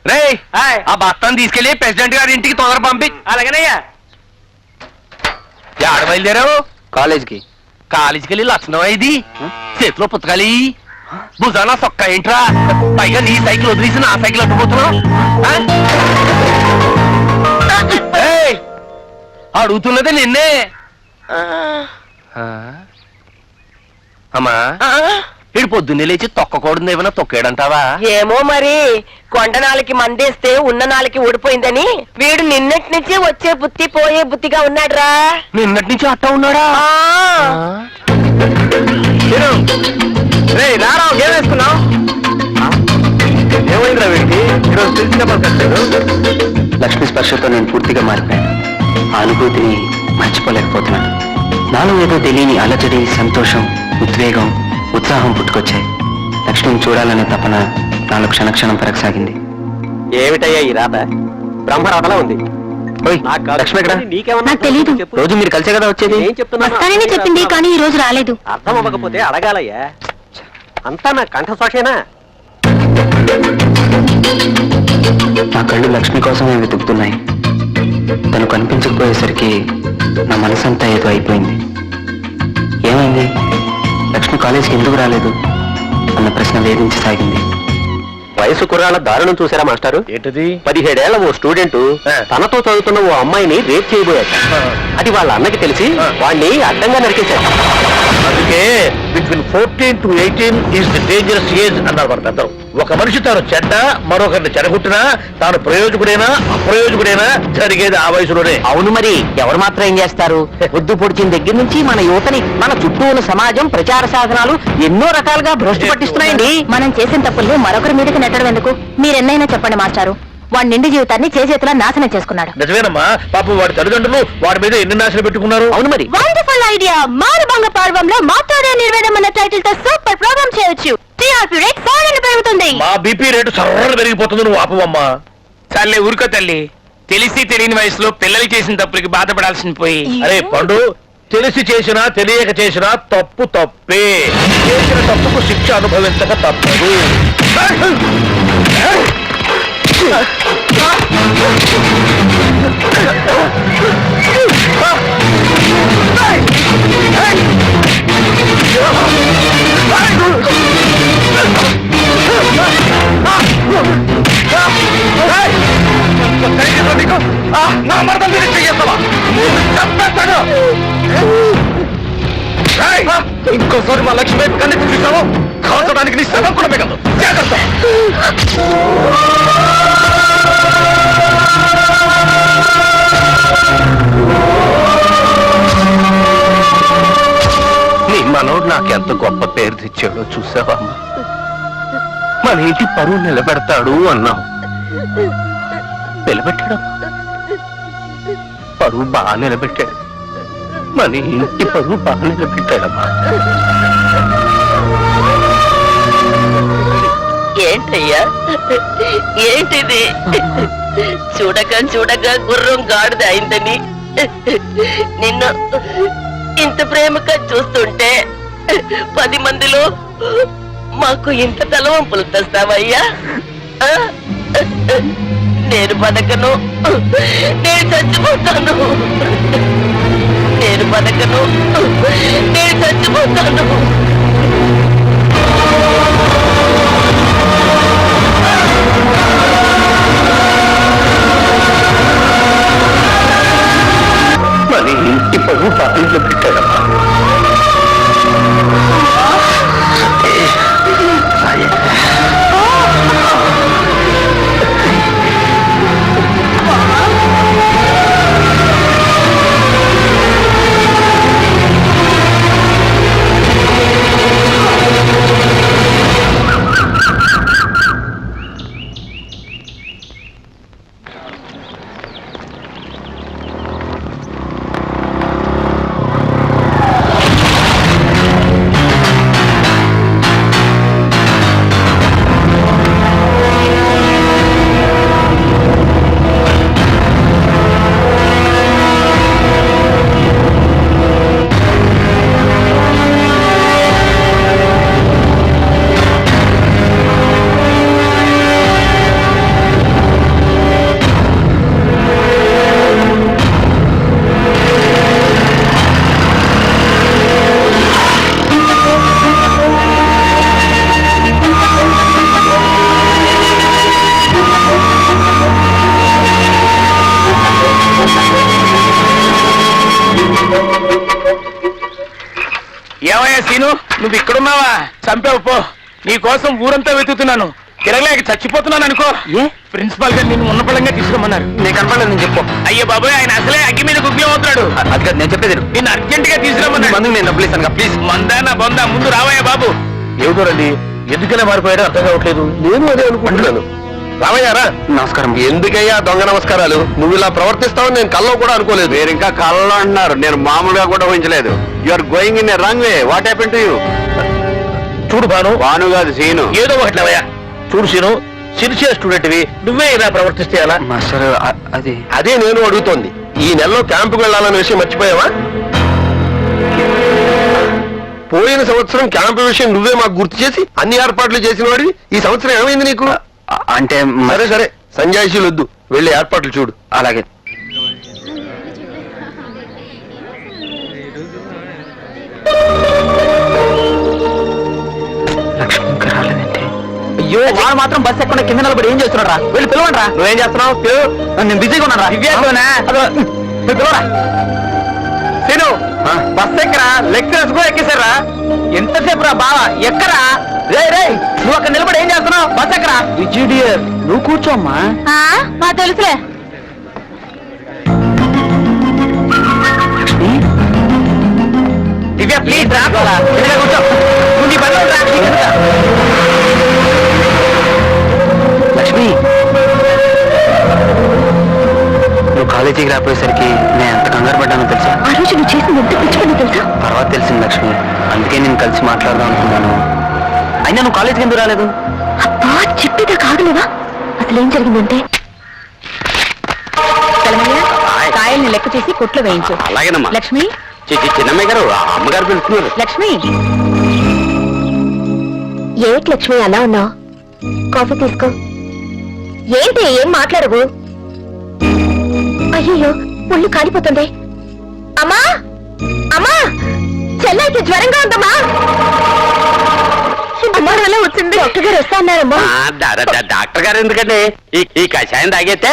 రే ఆ బస్తాను తీసుకెళ్లి ప్రెసిడెంట్ గారి ఇంటికి తొందర పంపి. అలాగేనయ్యా. ఆడ బయలుదేరావు? కాలేజ్కి. కాలేజీకి వెళ్ళి లక్షణం ఇది చేతిలో పుస్తకాలి భుజానా సొక్క ఏంట్రా? పైగా నీ సైకిల్ వదిలేసి నా సైకిల్ అట్టుపోతున్నావు. అడుగుతున్నది నిన్నే. అమ్మా ఇడు పొద్దున్నే లేచి తొక్కకూడదు ఏమైనా తొక్కాడంటావా? ఏమో మరి కొండనాలకి మందేస్తే ఉన్న నాలకి ఊడిపోయిందని వీడు నిన్నటి నుంచి వచ్చే బుద్ధి పోయే బుద్ధిగా ఉన్నాడురా. నిన్నటి నుంచి అట్టా ఉన్నాడా? రారావు ఏం వేసుకున్నావు? ఏమైందిరా వీడికి? ఈరోజు లక్ష్మి స్పర్శతో నేను పూర్తిగా మారిపోయాను. ఆ అనుభూతిని మర్చిపోలేకపోతున్నాను. నాలో ఏదో తెలియని అలజడి, సంతోషం, ఉద్వేగం, ఉత్సాహం పుట్టుకొచ్చాయి. లక్ష్మిని చూడాలనే తపన నాలో క్షణక్షణం పెరగసాగింది. ఏమిటయ్యా ఈ రాత? బ్రహ్మరాతలా ఉంది. లక్ష్మి ఎక్కడ? నాకు తెలీదు. రోజు మీరు కలిసే కదా వచ్చేది? వస్తానని చెప్పింది కానీ ఈ రోజు రాలేదు. అర్థం అవ్వకపోతే అడగాలయ్యా. అంతా నా కంఠశోషేనా? నా కళ్ళు లక్ష్మి కోసమే వెతుకుతున్నాయి. తను కనిపించకపోయేసరికి నా మనసంతా ఏదో అయిపోయింది. ఏమైంది? లక్ష్మి కాలేజీకి ఎందుకు రాలేదు అన్న ప్రశ్న వేధించసాగింది. వయసు కుర్రాళ్ళ దారుణం చూసారా మాస్టారు? ఏంటిది? 17 ఏళ్ల ఓ స్టూడెంట్ తనతో చదువుతున్న ఓ అమ్మాయిని రేప్ చేయబోయాడు. అది వాళ్ళ అన్నకి తెలిసి వాడిని అడ్డంగా నరికేశాడు. అందుకే between 14 to 18 is the dangerous age అన్నారు మన పెద్దలు. ఒక మనిషి తాను చెడ్డ మరొకరిని చెడగొట్టినా తాను ప్రయోజకుడైనా అప్రయోజకుడైనా జరిగేది ఆ వయసులోనే. అవును మరి ఎవరు మాత్రం ఏం చేస్తారు? పొద్దు పొడిచిన దగ్గర నుంచి మన యువతని మన చుట్టూ ఉన్న సమాజం ప్రచార సాధనాలు ఎన్నో రకాలుగా భ్రష్టు పట్టిస్తున్నాయండి. మనం చేసిన తప్పుల్ని మరొకరి మీదకి నెట్టడం ఎందుకు? మీరెన్నైనా చెప్పండి మాస్టారు. వాడి నిండి జీవితాన్ని చేతులా నాశనం చేసుకున్నాడు. నిజమేనమ్మా. పాపం వాడి తల్లిదండ్రులు వాడి మీద ఎన్ని నాశనం పెట్టుకున్నారు. అవును మరి. Wonderful idea. మారుభంగ పర్వంలో మాట్లాడే నిర్వేదం అన్న టైటిల్ తో సూపర్ ప్రోగ్రామ్ చేయొచ్చు. టీఆర్పీ రేట్ ఫారెన్ పెరుగుతుంది. మా బీపీ రేటు సర్ర పెరిగిపోతుంది. నువ్వు ఆపవమ్మా. చాలే ఊరుకో తల్లి. తెలిసి తెలియని వయసులో పిల్లలు చేసిన తప్పులకి బాధపడాల్సింది పోయి. అరే పండు, తెలిసి చేసినా తెలియక చేసినా తప్పు తప్పే. చేసిన తప్పుకు శిక్ష అనుభవించక తప్పదు. నా మరదలు మీరు చెయ్యేస్తావా? ఇంకోసారి మా లక్ష్మి కన్నీ చూపిస్తావు కాల్చడానికి నీ శ్రమం కూడా మిగలదు. జాగ్రత్త. నీ మనోడు నాకెంత గొప్ప పేరు తెచ్చాడో చూసావా? మన ఇంటి పరువు నిలబెడతాడు అన్నావు. నిలబెట్టాడు. పరువు బాగా నిలబెట్టాడు. మన ఇంటి పరువు బాగా నిలబెట్టాడమ్మా. ఏంటయ్యా ఏంటిది? చూడగా చూడగా గుర్రం గాడిద అయిందని నిన్ను ఇంత ప్రేమగా చూస్తుంటే 10 మందిలో మాకు ఇంత తలవంపులు తెస్తావయ్యా? నేను బతకను, నేను చచ్చిపోతాను. నేను బతకను, నేను చచ్చిపోతాను. మన ఇంటి పరువు బాగా పెట్టాడమ్మా. నువ్వు ఇక్కడున్నావా? చంపావు పో. నీ కోసం ఊరంతా వెతుకుతున్నాను, తిరగలేక చచ్చిపోతున్నాను అనుకో. ఏ ప్రిన్సిపాల్ గారు నిన్ను ఉన్న పడంగా తీసుకురమ్మన్నారు. నేను కనపడలేదు, నేను చెప్పు. అయ్యో బాబాయ్, ఆయన అసలే అగ్గి మీద గుగ్గి అవుతున్నాడు. అది కాదు, నేను చెప్పేది నిన్ను అర్జెంట్ గా తీసుకురమ్మన్నాడు. మందుకు నేను డబ్బులు ఇస్తాను ప్లీజ్. మందానా బొందా, ముందు రావయ్యా బాబు. ఏమిటోనండి, ఎందుకైనా మారిపోయాడో అర్థం కావట్లేదు. నేను అదే అనుకుంటున్నాను. రామయ్యారా? నమస్కారం. ఎందుకయ్యా దొంగ నమస్కారాలు? నువ్వు ఇలా ప్రవర్తిస్తావని నేను కల్లో కూడా అనుకోలేదు. మీరు ఇంకా కళ్ళలో అంటున్నారు, నేను మామూలుగా కూడా ఊహించలేదు. You are going in a wrong way. What happen to you? చూడు భాను, భాను కాదు, సీను. ఏదో ఒకటి లేవయ్యా. చూడు సీను, సిన్సియర్ స్టూడెంట్వి, నువ్వే ఇలా ప్రవర్తిస్తే ఎలా? మాస్టర్ అది అదే నేను అడుగుతోంది. ఈ నెలలో క్యాంపుకి వెళ్ళాలన్న విషయం మర్చిపోయావా? పోయిన సంవత్సరం క్యాంపు విషయం నువ్వే మాకు గుర్తు చేసి అన్ని ఏర్పాట్లు చేసిన వాడివి. ఈ సంవత్సరం ఏమైంది నీకు? అంటే సరే సరే, సంజాయిషీలు వద్దు, వెళ్ళి ఏర్పాట్లు చూడు. అలాగే. లక్ష్మి ఇంకా రాలేదంటే. అయ్యో, వాడు మాత్రం బస్ ఎక్కడ కింద నిలబడి ఏం చేస్తున్నాడు రా? వెళ్ళి పిలవండి రా. నువ్వేం చేస్తున్నావు? నేను బిజీగా ఉన్నాను రా. పిలవరా సీను, బస్ ఎక్కరా? లెక్చరర్స్ కూడా ఎక్కేశారా? ఎంతసేపు రా బావా, ఎక్కరా? రే రే, నువ్వు అక్కడ నిలబడి ఏం చేస్తున్నావు? బస్ ఎక్కరా? విజయ్, నువ్వు కూర్చోమ్మా. మా తెలుసులే. లక్ష్మి దివ్య ప్లీజ్ రా. కిందగా కూర్చో. నువ్వు నీ పనిలో రా. లక్ష్మి, నువ్వు కాలేజీకి రాపోయేసరికి నేను ఎంత కంగారు పడ్డానో తెలుసా? ఆ రోజు నువ్వు చేసింది ఎంత పిచ్చి పని తెలుసా? తర్వాత తెలిసింది లక్ష్మి, అందుకే నేను కలిసి మాట్లాడదాం అనుకున్నాను. అయినా నువ్వు కాలేజీకి ఎందుకు రాలేదు? అబ్బా, చెప్పేదా కాదులేవా? అసలు ఏం జరిగిందంటే, కాయల్ని లెక్క చేసి కొట్లో వేయించు. అలాగేనమ్మా. లక్ష్మి, చిన్నమ్మాయి గారు, అమ్మగారు పిలుస్తున్నారు. లక్ష్మి. ఏంటి లక్ష్మి అలా ఉన్నావు? కాఫీ తీసుకో. ఏంటి ఏం మాట్లాడవు? అయ్యో, ఒళ్ళు కాలిపోతుంది. అమ్మా అమ్మా, చెల్లైకి జ్వరంగా ఉందమ్మా. అలా వచ్చింది, డాక్టర్ గారు వస్తా అన్నారమ్మా. డాక్టర్ గారు ఎందుకండి, ఈ కషాయం తాగితే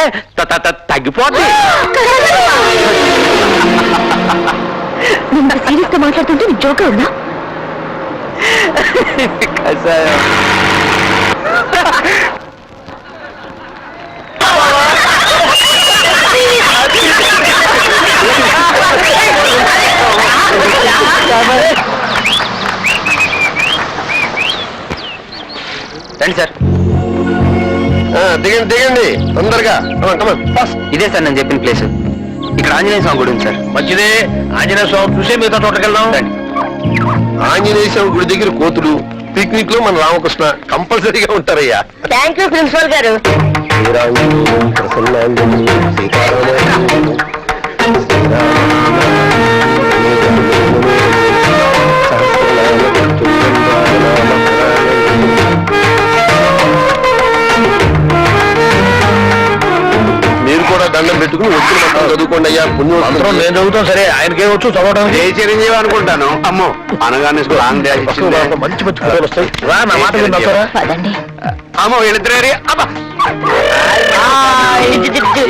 తగ్గిపోతుంది. నేను సీరియస్ గా మాట్లాడుతుంటే నీకు జోగా ఉన్నా? కషాయం రండి సార్. దిగండి దిగండి తొందరగా. ఇదే సార్ నేను చెప్పిన ప్లేస్. ఇక్కడ ఆంజనేయ స్వామి గుడి ఉంది సార్. మంచిదే, ఆంజనేయ స్వామి చూసే మిగతా తోటకెళ్దాం. ఆంజనేయ స్వామి గుడి దగ్గర కోతులు, పిక్నిక్ లో మన రామకృష్ణ కంపల్సరీగా ఉంటారయ్యా. థ్యాంక్ యూ ప్రిన్సిపల్ గారు. మీరు కూడా దండం పెట్టుకుని వచ్చిన మంత్రం చదువుకోండి అయ్యా. పుణ్యం మంత్రం నేను చదువుతాం, సరే ఆయనకేం వచ్చు చదవడం. ఏ చిరంజీవి అనుకుంటాను. అమ్మో, అనగానే లాంగ్ డాష్ ఇచ్చింది. మంచి మంచి కథలు వస్తాయి. రా, నా మాట విన్నారా? పదండి. అమ్మో, వీళ్ళిద్దరే. అబ్బా,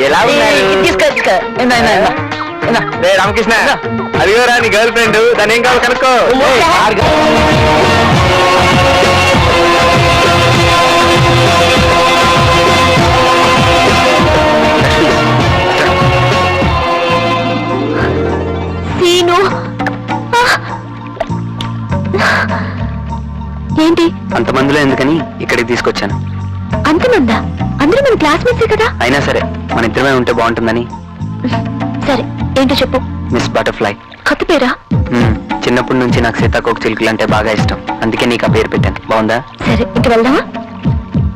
ఎలా ఉన్నారు? రామకృష్ణ, అదిగోరా నీ గర్ల్ ఫ్రెండ్, దాని ఏం కావాలి కనుక్కో. సీను, ఏంటి అంతమందిలో ఎందుకని ఇక్కడికి తీసుకొచ్చాను. అంతమందా? అందరూ మన క్లాస్మేట్సే కదా. అయినా సరే మన ఇద్దరమే ఉంటే బాగుంటుందని. సరే, ఏంటో చెప్పు. Miss butterfly. కొత్త పేరా? చిన్నప్పటి నుంచి నాకు సీతాకోక చిలుకలు అంటే బాగా ఇష్టం, అందుకే నీకు ఆ పేరు పెట్టాను. బాగుందా? సరే, ఇంక వెళ్దామా?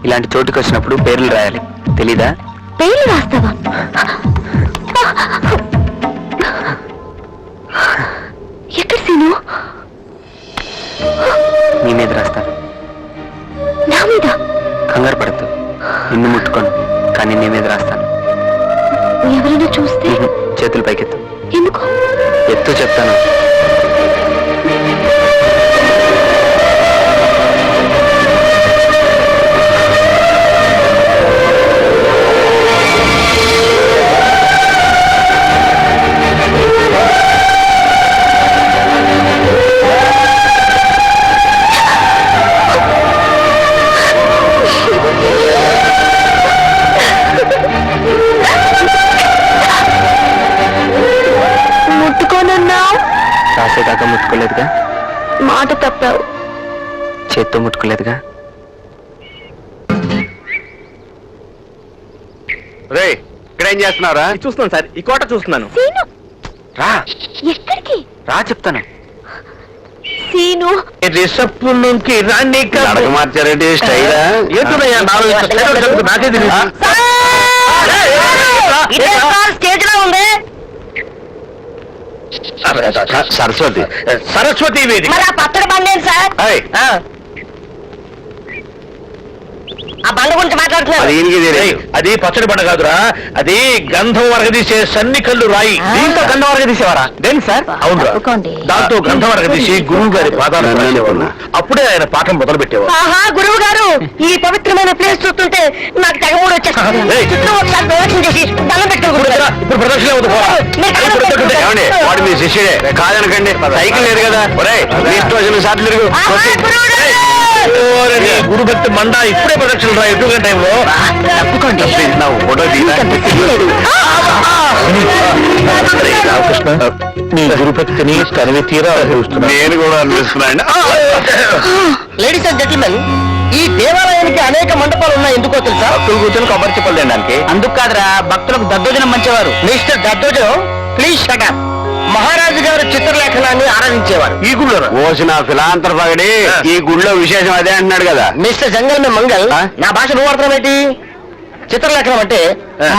ఇలాంటి చోటుకి వచ్చినప్పుడు పేర్లు రాయాలి, తెలీదా? పేర్లు రాస్తావా? ఎక్కడ సీను? నీ మీద రాస్తాను. నా మీద? కంగారు పడద్దు, నిన్ను ముట్టుకోను, కానీ నీ మీద రాస్తాను. ఎవరైనా చూస్తే? చేతులు పైకెత్తు. ఎందుకు? ఎత్తు చెప్తాను. ముట్టుకోలేదుగా? మాట తప్పావు. చేత్తో ముట్టుకోలేదుగా? రే ఇక్కడ ఏం చేస్తున్నారా? చూస్తున్నాను సార్, ఈ కోట చూస్తున్నాను. సీను, రా ఎక్కడికి? రా చెప్తాను. సీను, రిసప్పుకి రాణి నడక మార్చారంటే స్టైలా? ఏంటున్నాయా నాకే తెలియదు. స్టేజ్ లో ఉంది. సరస్వతి. సరస్వతి వేది. మరి ఆ పచ్చడి బండి ఏంటి సార్? ఏయ్, ఆ బండి గురించి మాట్లాడుతున్నారు. అది ఈయనకి తెలియదు. ఏయ్, అది పచ్చడి బండ కాదురా, అది గంధం వరగదీసే సన్ని కళ్ళు రాయి. దీంతో గంధం వరకు తీసేవారా? దేనికి సార్? అవునురా, తప్పుకోండి. దాంతో గంధం వరగదీసి గురువు గారి పాదాలు రాసేవారు. అప్పుడే ఆయన పాఠం మొదలు పెట్టేవారు. ఆహా, గురువు గారు, ఈ పవిత్రమైన ప్లేస్ చూస్తుంటే నాకు తెగమూడు వచ్చేస్తుంది. ఏయ్. చుట్టూ ఒకసారి ప్రదక్షిణ చేసి దండం పెట్టుకోండి గురువు గారు. ఇప్పుడు ప్రదక్షిణ అవుతుంది, పోరా. మీరు దండం పెట్టుకోండి. ఏమండి, వాడు మీ శిష్యుడే కాదనకండి. సైకిల్ లేదు కదా. ఒరేయ్, మీ ఇష్టం వచ్చిన సార్లు తిరుగు. ఆహా, గురువు గారు. ఓరే, నీ గురు భక్తి మండ ఇప్పుడే ప్రదక్షిణ రా, ఎటు టైంలో. తప్పుకోండి. నా ఫోటో దిగినా? అరే రామకృష్ణ, నీ గురుభక్తిని కనివి తీరా అనుభవిస్తున్నా. నేను కూడా అనిపిస్తున్నాను. లేడీస్ అండ్ జెంటిల్మెన్, ఈ దేవాలయానికి అనేక మండపాలు ఉన్నాయి. ఎందుకో తెలుసా? భక్తులు కూర్చొని కొబ్బరి చెప్పలు తినడానికి. అందుకు కాదురా, భక్తులకు దద్దోజనం మంచేవారు. మిస్టర్ దద్దోజనం, ప్లీజ్ షటప్. మహారాజు గారు చిత్రలేఖనాన్ని ఆరాధించేవారు. ఈ గుళ్ళో ఓసిన ఫిలాంతర పగడి ఈ గుళ్ళో విశేషం అదే అంటున్నాడు కదా. మిస్టర్ జంగల్ మే మంగల్, నా భాష నువ్వు అర్థం ఏంటి? చిత్రలేఖనం అంటే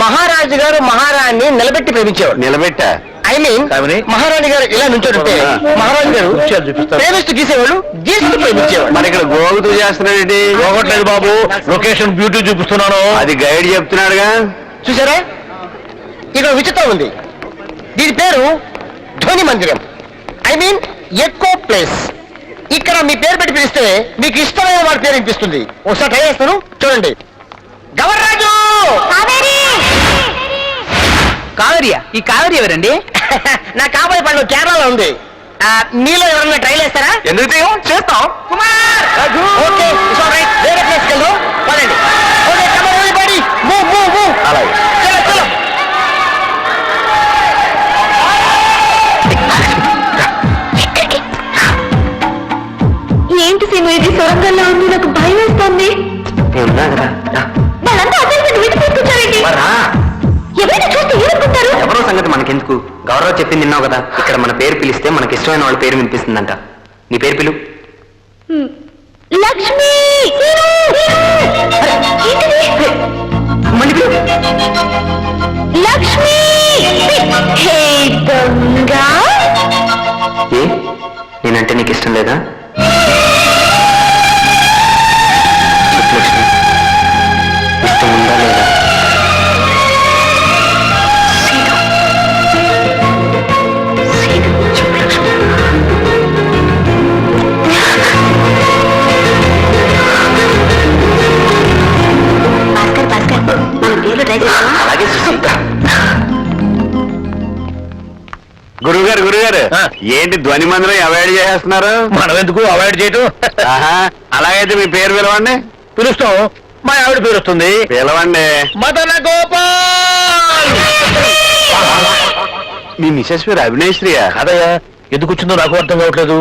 మహారాజు గారు మహారాణి నిలబెట్టి ప్రేమించేవాడు. నిలబెట్టా? ఐ మీన్ కావని? మహారాణి గారు ఇలా నుంచోడుంటే మహారాజు గారు విషయాలు చూపిస్తారు. ప్రేమిస్తూ గీసేవాడు, గీస్తూ ప్రేమించేవాడు. మరి ఇక్కడ గోగుతూ చేస్తున్నాడేంటి? పోగొట్టలేదు బాబు, లొకేషన్ బ్యూటీ చూపిస్తున్నాను. అది గైడ్ చెప్తున్నాడుగా. చూసారా, ఇక్కడ విచిత్రం ఉంది. దీని పేరు ధ్వని మందిరం, ఐ మీన్ ఎకో ప్లేస్. ఇక్కడ మీ పేరు పెట్టి పిలిస్తే మీకు ఇష్టమైన వాడి పేరు వినిపిస్తుంది. ఒకసారి ట్రై చేస్తాను, చూడండి. గవర్రాజు! కావేరియా? ఈ కావేరి ఎవరండి? నా కాబోయే పండు కేరళలో ఉంది. మీలో ఎవరన్నా ట్రై చేస్తారా? ఎందుకు చేస్తాం. Kumar! Okay, it's all right. వేరే ప్లేస్కి వెళ్దాం, పదండి. Okay, come on everybody, move move move. అలాగే. చలో చలో. ఏంటి సీను, ఇది సొరంగంలో ఉంది, నాకు భయం వేస్తోంది. నేను ఉన్నా కదా, రా. వాళ్ళంతా అసలు విడి తీసుకొచ్చారండి. మరి రా. ఎవరైనా చూస్తే ఏమనుకుంటారు? ఎవరో సంగతి మనకెందుకు? గౌరవ్ చెప్పింది విన్నావు కదా, ఇక్కడ మన పేరు పిలిస్తే మనకి ఇష్టమైన వాళ్ళ పేరు వినిపిస్తుందంట. నీ పేరు పిలు. లక్ష్మి! ఏంటిది? మళ్ళీ పిలు. లక్ష్మి! హే దొంగ! ఏ, నేనంటే నీకు ఇష్టం లేదా? చెప్పు లక్ష్మి, ఇష్టం ఉందా లేదా? చెప్పు లక్ష్మి. భాస్కర్, భాస్కర్, మన పేర్లు ట్రై చేస్తావా? అలాగే చూసి. గురుగారు గురుగారు, ఆ. ఏంటి ధ్వని మందిరం అవాయిడ్ చేసేస్తున్నారు? మనం ఎందుకు అవాయిడ్ చేయటం? ఆహా, అలాగైతే మీ పేరు పిలవండి. పిలుస్తాం, మా ఆవిడ పేరు వస్తుంది. పిలవండి. మదన గోపాల్! మీ మిసెస్ పేరు అభినయశ్రీయా? కాదయ్యా, ఎందుకు వచ్చిందో నాకు అర్థం కావట్లేదు.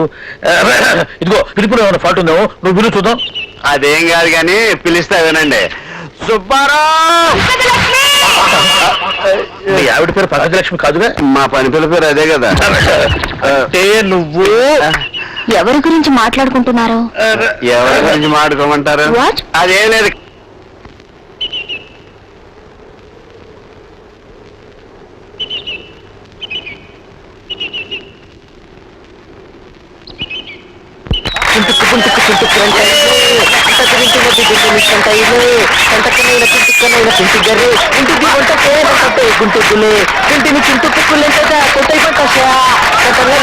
ఇదిగో పిలుపులో ఏమైనా ఫాల్ట్ ఉందో, నువ్వు పిలువు చూద్దాం. అదేం కాదు కానీ పిలిస్తే వినండి. సుబ్బారావు! మీ ఆవిడ పేరు పరాజలక్ష్మి కాదుగా? మా పని పిల్ల పేరు అదే కదా. అంటే నువ్వు ఎవరి గురించి మాట్లాడుకుంటున్నారు? ఎవరి గురించి మాట్లాడుకోమంటారు? What? అదేం లేదు. ఇంటిని చింటు పుక్కులేంటా కొట్టై పట్టా కొట్టనే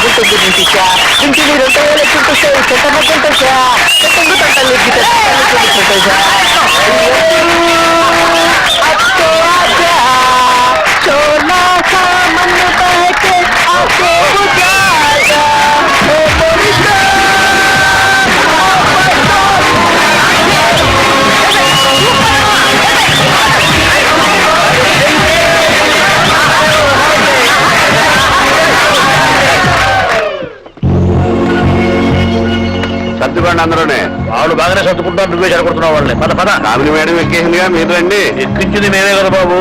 గుంటు గురించా ఇంటిని 2000 చుట్టూ చెట్ట మొక్కంటా చెట్టు తట్టలు చోలా సామన్ బహకే ఆకే బుజాగా ఓ మోరిషా సర్దుకుంటున్నారండి అందరూనే. వాళ్ళు బాగానే సర్దుకుంటారు, నువ్వే చెడగొడుతున్నావు వాళ్ళని. పద పద. కామిని మేడం ఎక్కేసిందిగా మీరు రండి. ఎక్కించింది మేమే కదా బాబు.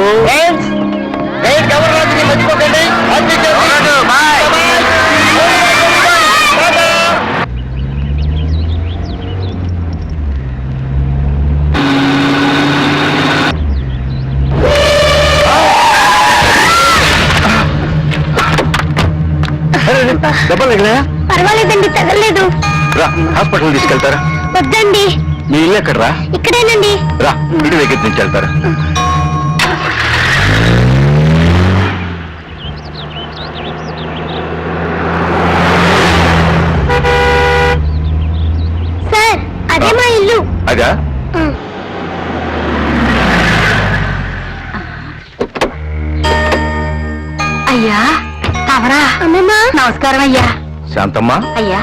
దెబ్బలు తగిలాయా? పర్వాలేదండి, తగలేదు. రా హాస్పిటల్ తీసుకెళ్తారా? వద్దండి, మీ ఇల్లు ఎక్కడ రా? ఇక్కడేనండి. రా ఇంటి దగ్గర నుంచి వెళ్తారా? సార్, అదే మా ఇల్లు. అదా? అయ్యా తమరా? అమ్మమ్మా నమస్కారం అయ్యా. శాంతమ్మ, అయ్యా.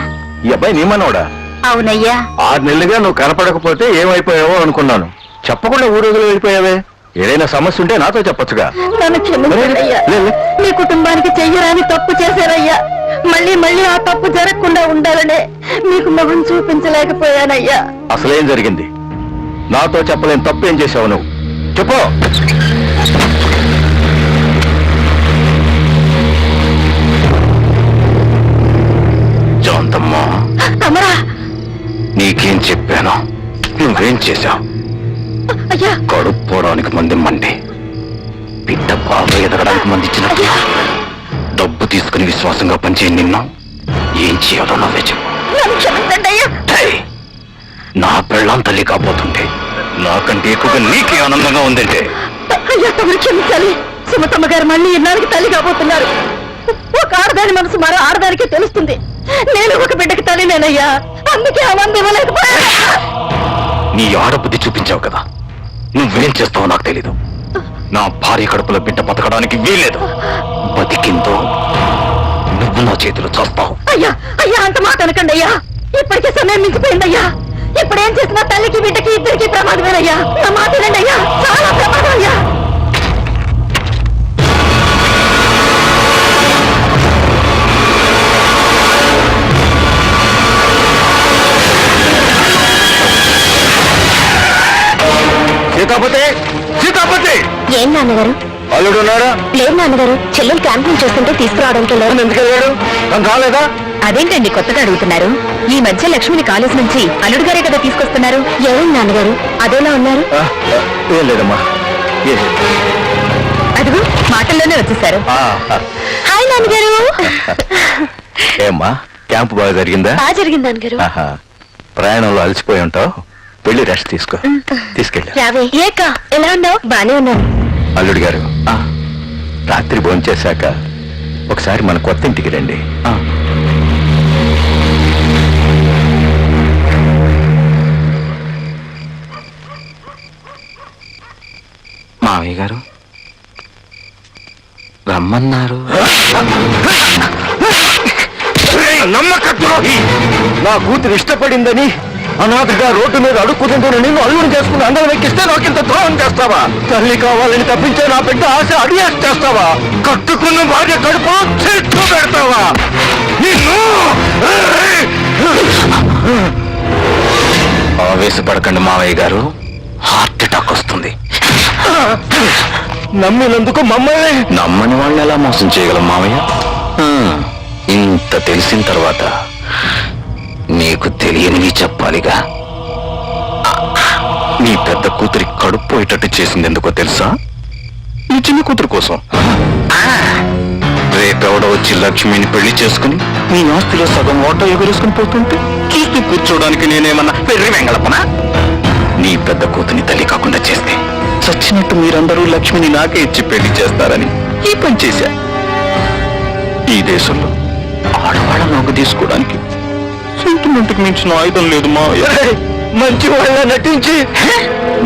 ఈ అబ్బాయి నీ మనవడా? అవునయ్యా. 6 నెలలుగా నువ్వు కనపడకపోతే ఏమైపోయావో అనుకున్నాను. చెప్పకుండా ఊరోజులు వెళ్ళిపోయావే. ఏదైనా సమస్య ఉంటే నాతో చెప్పొచ్చుగా. నన్ను క్షమించండయ్యా. లే, లే. మీ కుటుంబానికి చెయ్యరాని తప్పు చేశారయ్యా. మళ్ళీ మళ్ళీ ఆ తప్పు జరగకుండా ఉండాలనే మీకు మొహం చూపించలేకపోయానయ్యా. అసలేం జరిగింది? నాతో చెప్పలేని తప్పు ఏం చేసావు నువ్వు? చెప్పు. శాంతమ్మ, తమరా? నీకేం చెప్పాను? నువ్వేం చేశావు? అయ్యా. కడుపు పోవడానికి మంది మండి, బిడ్డ బాగా ఎదగడానికి మంది ఇచ్చినట్టు డబ్బు తీసుకుని విశ్వాసంగా పనిచేయ నిన్ను ఏం చేయాలో నువ్వే చెప్పు. నన్ను క్షమించండి అయ్యా. ఏయ్, నా పెళ్ళాం తల్లి కాబోతుంటే నాకంటే ఎక్కువగా నీకే ఆనందంగా ఉందంటే. అయ్యా తమరు క్షమించాలి. సుమతమ్మ గారు మళ్ళీ ఇన్నాళ్ళకి తల్లి కాబోతున్నారు. ఒక ఆడదాని మనసు మరో ఆడదానికే తెలుస్తుంది. నేను ఒక బిడ్డకి తల్లినేనయ్యా. అందుకే ఆ మంది ఇవ్వలేకపోయా. నీ ఆడబుద్ధి చూపించావు కదా, నువ్వేం చేస్తావో నాకు తెలీదు. నా భార్య కడుపులో బిడ్డ బతకడానికి వీల్లేదు. బతికిందో నువ్వు నా చేతిలో చేస్తావు. అయ్యా అయ్యా అంత మాట అనకండి అయ్యా. ఇప్పటికే సమయం మించిపోయిందయ్యా. ఇప్పుడేం చేసినా తల్లికి బిడ్డకి ఇద్దరికి ప్రమాదమేనయ్యా. నా మాట వినండి అయ్యా, చాలా ప్రమాదం అయ్యా. సీతాపతి, సీతాపతి! ఏం నాన్నగారు? అల్లుడు ఉన్నాడా? లేదు నాన్నగారు, చెల్లెలు క్యాంపింగ్ చేస్తుంటే తీసుకురావడానికి లేదు. ఎందుకు వెళ్ళాడు? తను రాలేదా? అదేంటండి కొత్తగా అడుగుతున్నారు? ఈ మధ్య లక్ష్మిని కాలేజ్ నుంచి అల్లుడు గారే కదా తీసుకొస్తున్నారు. ఏమైంది నాన్నగారు, అదోలా ఉన్నారు? ఏం లేదమ్మా, ఏం లేదు. అదిగో మాటల్లోనే వచ్చేసారు. హాయ్ నాన్నగారు. ఏమ్మా, క్యాంపు బాగా జరిగిందా? బాగా జరిగింది నాన్నగారు. ఆహా, ప్రయాణంలో అలసిపోయి ఉంటావు, వెళ్ళి రెస్ట్ తీసుకో. తీసుకెళ్ళి. రావే. ఏక ఎలా ఉన్నావు? బానే ఉన్నాను. అల్లుడు గారు, రాత్రి భోంచేశాక ఒకసారి మన కొత్త ఇంటికి రండి. మావయ్య గారు రమ్మన్నారు. నమ్మక ద్రోహి! నా కూతురు ఇష్టపడిందని అనాథగా రోడ్డు మీద అడుక్కుతుంటున్న నిన్ను అల్లుడు చేసుకుని అందరం ఎక్కిస్తే నాకు ఇంత ద్రోహం చేస్తావా? తల్లి కావాలని తప్పించే నా పెద్ద ఆశ అడియాస్ చేస్తావా? కట్టుకున్న భార్య కడుపు చెట్టు పెడతావా? నిన్ను ఆవేశపడకండి మావయ్య గారు, హార్ట్ అటాక్ వస్తుంది. నమ్మినందుకు మమ్మల్ని నమ్మని వాళ్ళని ఎలా మోసం చేయగలం మావయ్య? ఇంత తెలిసిన తర్వాత నీకు తెలియనివి చెప్పాలిగా. నీ పెద్ద కూతురి కడుపు పోయేటట్టు చేసింది ఎందుకో తెలుసా? నీ చిన్న కూతురు కోసం. రేపెవడో వచ్చి లక్ష్మిని పెళ్లి చేసుకుని నీ ఆస్తిలో సగం ఓటో ఎగురేసుకుని పోతుంటే చూస్తూ కూర్చోడానికి నేనేమన్నా పెళ్లి వెంగళపనా? నీ పెద్ద కూతుని తల్లి కాకుండా చేస్తే చచ్చినట్టు మీరందరూ లక్ష్మిని నాకే ఇచ్చి పెళ్లి చేస్తారని ఈ పని చేశా. ఈ దేశంలో ఆడవాళ్ళ నోకు తీసుకోవడానికి సెంటిమెంట్కి మించిన ఆయుధం లేదు మా. మంచి వాళ్ళ నటించి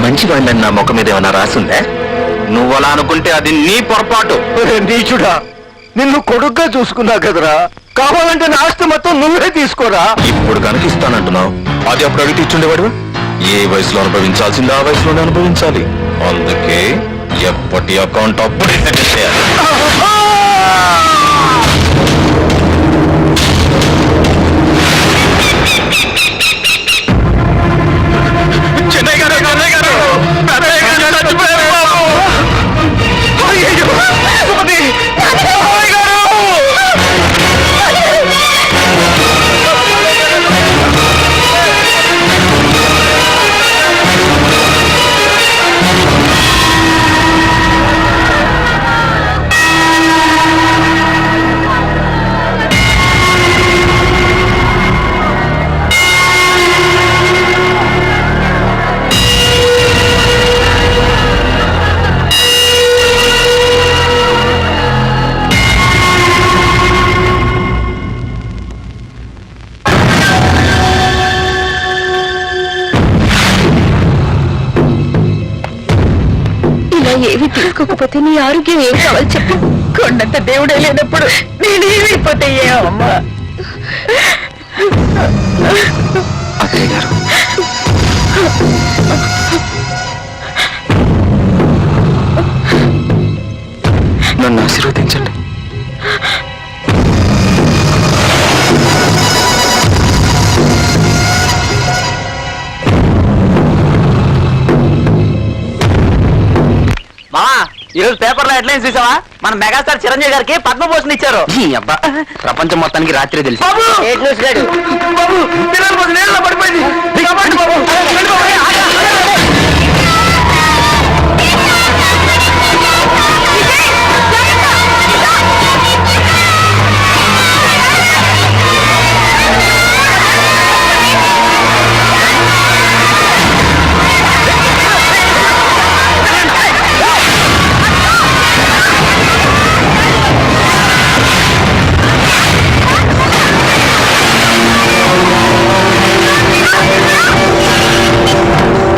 మంచి వాళ్ళని నా ముఖం మీద ఏమైనా రాసిందే? నువ్వు అలా అనుకుంటే అది నీ పొరపాటు. నీచుడా, నిన్ను కొడుగ్గా చూసుకున్నా కదరా, కావాలంటే నా ఆస్తి మొత్తం నువ్వే తీసుకోరా. ఇప్పుడు కనిపిస్తానంటున్నావు, అది అప్పుడు అడిగి ఇచ్చుండేవాడు. ఏ వయసులో అనుభవించాల్సింది ఆ వయసులోనే అనుభవించాలి. అందుకే ఎప్పటి అకౌంట్ అప్పుడే సెటిల్ చేయాలి. ఏమీ తీసుకోకపోతే నీ ఆరోగ్యం ఏం కావాలి చెప్పు. కొండంత దేవుడే లేనప్పుడు నేనేమైపోతే అమ్మా. అత్తయ్య గారు, నన్ను ఆశీర్వదించండి. మామా ఈరోజు పేపర్లో హెడ్లైన్స్ చూసావా? మన మెగాస్టార్ చిరంజీవి గారికి పద్మభూషణ్ ఇచ్చారు. ఈ అబ్బా, ప్రపంచం మొత్తానికి రాత్రి తెలుసు. పడిపోయింది.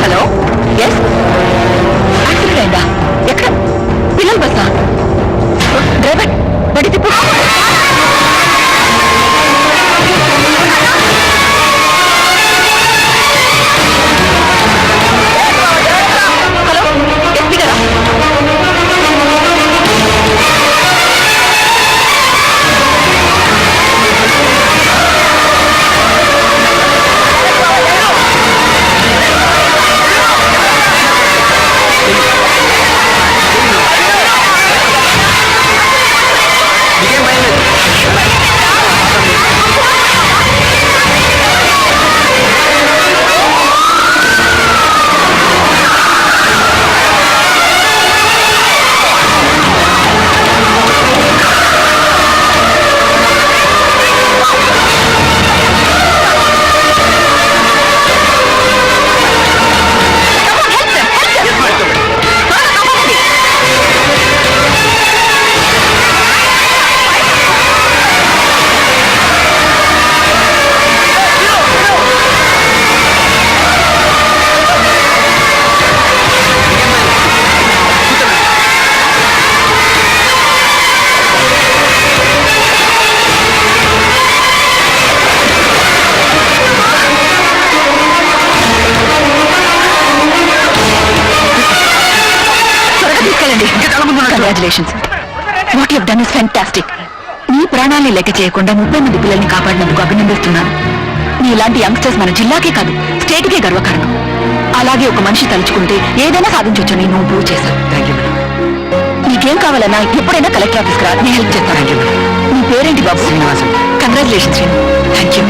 హలో, ఎస్, యాక్సిడెంట్ అయిందా? ఎక్కడ? పిల్లల బస్సా? డ్రైవర్ బడి తిప్పు. హలో, ఎస్పీ గారా? Congratulations, what you done is fantastic. నీ ప్రాణాన్ని లెక్క చేయకుండా 30 మంది పిల్లల్ని కాపాడినందుకు అభినందిస్తున్నాను. నీలాంటి యంగ్స్టర్స్ మన జిల్లాకే కాదు, స్టేట్కే గర్వకారణం. అలాగే ఒక మనిషి తలుచుకుంటే ఏదైనా సాధించొచ్చని నువ్వు ప్రూవ్ చేశావు. నీకేం కావాలన్నా ఎప్పుడైనా కలెక్టర్ ఆఫీస్కి రా, నేను హెల్ప్ చేస్తాను. నీ పేరేంటి బాబు? Srinivasam. Congratulations Srinu. Thank you.